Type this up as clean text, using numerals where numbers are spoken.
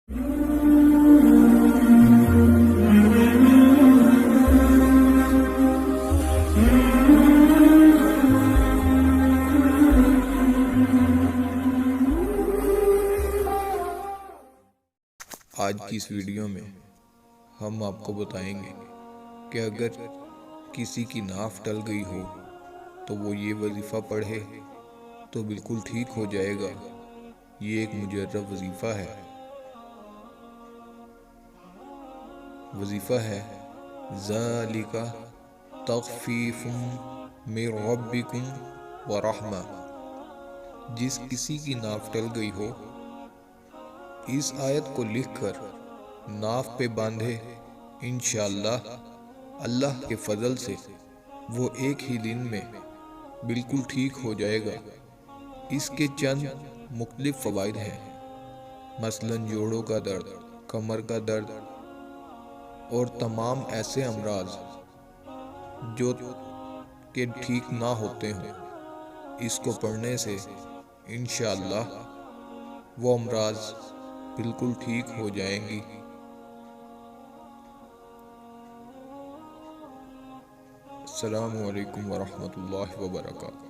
آج کی اس ویڈیو میں ہم آپ کو بتائیں گے کہ اگر کسی کی ناف ٹل گئی ہو تو وہ یہ وظیفہ پڑھے تو بالکل ٹھیک ہو جائے گا۔ یہ ایک مجرب وظیفہ ہے۔ وظیفہ ہے ذالک تخفیف من ربکم ورحمہ۔ جس کسی کی ناف ٹل گئی ہو اس آیت کو لکھ کر ناف پہ باندھے، انشاءاللہ اللہ کے فضل سے وہ ایک ہی دن میں بالکل ٹھیک ہو جائے گا۔ اس کے چند مختلف فوائد ہیں، مثلا جوڑوں کا درد، کمر کا درد اور تمام ایسے امراض جو کہ ٹھیک نہ ہوتے ہوں، اس کو پڑھنے سے انشاءاللہ وہ امراض بالکل ٹھیک ہو جائیں گی۔ السلام علیکم ورحمۃ اللہ وبرکاتہ۔